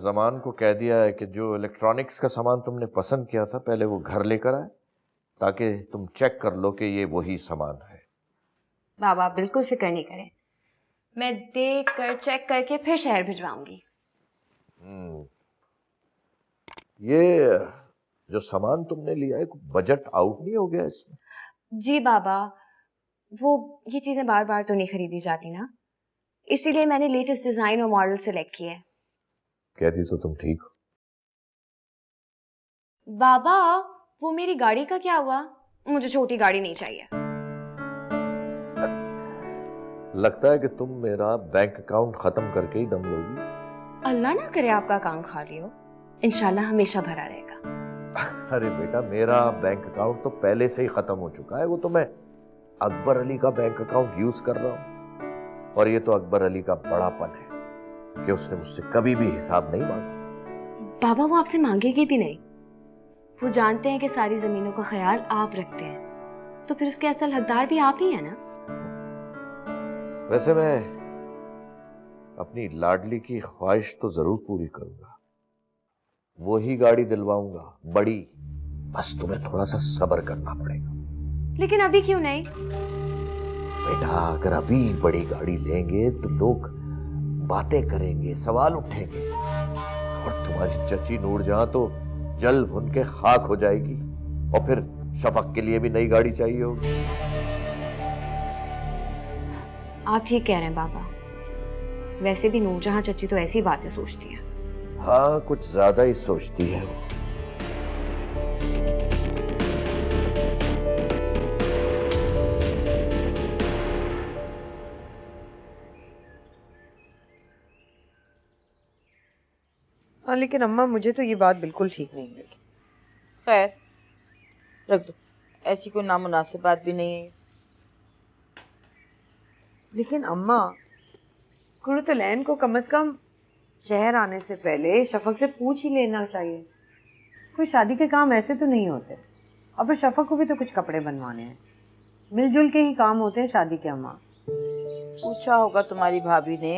जमान को कह दिया है कि जो इलेक्ट्रॉनिक्स का सामान तुमने पसंद किया था पहले वो घर लेकर आए, ताकि तुम चेक कर लो कि ये वही सामान है। बाबा आप बिल्कुल फिक्र नहीं करें, मैं देख कर चेक करके फिर शहर भिजवाऊंगी। ये जो सामान तुमने लिया है बजट आउट नहीं हो गया इसमें? जी बाबा, वो ये चीजें बार बार तो नहीं खरीदी जाती ना, इसीलिए मैंने लेटेस्ट डिजाइन और मॉडल सेलेक्ट किए। कहती तो तुम ठीक हो। बाबा वो मेरी गाड़ी का क्या हुआ? मुझे छोटी गाड़ी नहीं चाहिए। लगता है कि तुम मेरा बैंक अकाउंट खत्म करके ही दम लोगी। अल्लाह ना करे आपका अकाउंट खाली हो, इंशाल्लाह हमेशा भरा रहेगा। अरे बेटा, मेरा बैंक अकाउंट तो पहले से ही खत्म हो चुका है। वो तो मैं अकबर अली का बैंक अकाउंट यूज कर रहा हूं, और ये तो अकबर अली का बड़ापन है कि उसने मुझसे कभी भी हिसाब नहीं मांगा। बाबा वो आपसे मांगेगी भी नहीं, वो जानते हैं कि सारी जमीनों का ख्याल आप रखते हैं, तो फिर उसके असल हकदार भी आप ही है ना। वैसे मैं अपनी लाडली की ख्वाहिश तो जरूर पूरी करूंगा, वो ही गाड़ी दिलवाऊंगा, बड़ी। बस तुम्हें थोड़ा सा सब्र करना पड़ेगा। लेकिन अभी क्यों नहीं? बेटा, अगर अभी बड़ी गाड़ी लेंगे तो लोग बातें करेंगे, सवाल उठेंगे, और तुम्हारी चची नूरजहां तो जल भुन के खाक हो जाएगी, और फिर शफक के लिए भी नई गाड़ी चाहिए होगी। आप ठीक कह रहे हैं बाबा, वैसे भी नूरजहां चची तो ऐसी बातें सोचती है। हाँ, कुछ ज्यादा ही सोचती है वो। हाँ लेकिन अम्मा मुझे तो ये बात बिल्कुल ठीक नहीं लगी। खैर रख दो, ऐसी कोई नामुनासिब बात भी नहीं है। लेकिन अम्मा, कुर्तुलैन को कम से कम शहर आने से पहले शफक से पूछ ही लेना चाहिए। कोई शादी के काम ऐसे तो नहीं होते, और फिर शफक को भी तो कुछ कपड़े बनवाने हैं, मिलजुल के ही काम होते हैं शादी के। अम्मा पूछा होगा तुम्हारी भाभी ने,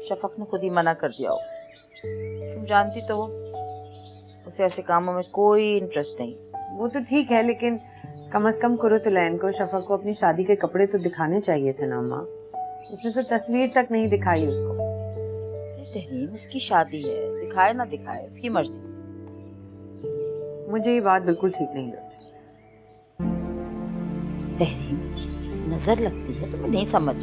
शफक ने खुद ही मना कर दिया हो। तुम जानती तो हो उसे ऐसे कामों में कोई इंटरेस्ट नहीं। वो तो ठीक है, लेकिन कम से कम कुर्तुलैन को शफक को अपनी शादी के कपड़े तो दिखाने चाहिए थे ना अम्मा। उसने तो तस्वीर तक नहीं दिखाई उसको। तहरीम उसकी शादी है, दिखाए ना दिखाए उसकी मर्जी। मुझे ये बात बिल्कुल ठीक नहीं लगती। तहरीम नजर लगती है, तुम्हें नहीं समझ।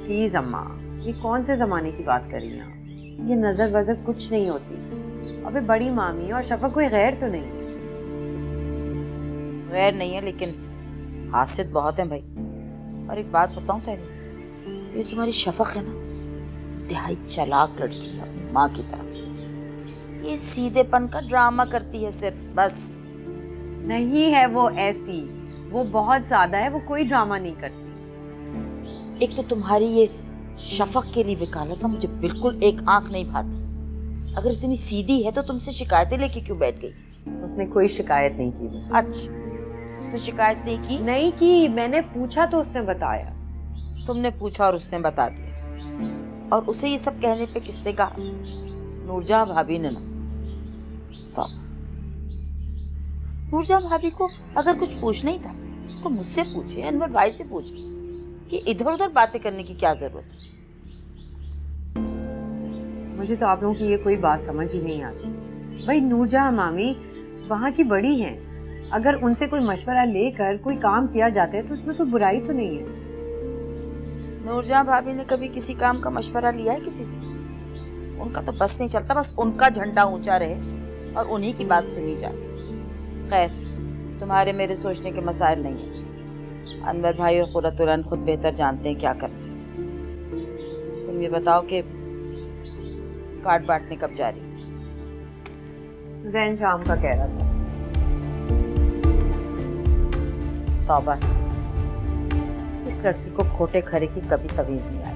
प्लीज अम्मा, ये कौन से जमाने की बात कर रही हैं आप? ये नजर वजर कुछ नहीं होती। अबे बड़ी मामी और शफक कोई गैर तो नहीं? गैर नहीं है, लेकिन हासिल बहुत है भाई। और एक बात बताऊं तहरीम, ये तुम्हारी शफक है ना, इंतहाई चालाक लड़की है अपनी माँ की तरह। ये सीधेपन का ड्रामा करती है सिर्फ, बस। नहीं है वो ऐसी, वो बहुत ज्यादा है, वो कोई ड्रामा नहीं करती। एक तो तुम्हारी ये शफक के लिए वकालत ना मुझे बिल्कुल एक आंख नहीं भाती। अगर इतनी सीधी है तो तुमसे शिकायतें लेके क्यों बैठ गई? उसने कोई शिकायत नहीं की। अच्छा, उसने शिकायत नहीं की? नहीं की, मैंने पूछा तो उसने बताया। तुमने पूछा और उसने बता दिया, और उसे ये सब कहने पे किसने कहा? नूरजहां भाभी ने ना। तो नूरजहां भाभी को अगर कुछ पूछना ही था तो मुझसे पूछे, अनवर भाई से पूछे। ये इधर उधर बातें करने की क्या जरूरत है? मुझे तो आप लोगों की ये कोई बात समझ ही नहीं आती। भाई नूरजहां मामी वहाँ की बड़ी हैं, अगर उनसे कोई मशवरा लेकर कोई काम किया जाता है तो उसमें कोई बुराई तो नहीं है। नूरजहां भाभी ने कभी किसी काम का मशवरा लिया है किसी से? उनका तो बस नहीं चलता, बस उनका झंडा ऊंचा रहे और उन्हीं की बात सुनी जाए। खैर, तुम्हारे मेरे सोचने के मसाइल नहीं है। अनवर भाई और कुर्तुलैन खुद बेहतर जानते हैं क्या करना। तुम ये बताओ कि कार्ड बांटने कब जा रही? जैन शाम का कह रहा था। तौबा, इस लड़की को खोटे खरे की कभी तमीज नहीं आई।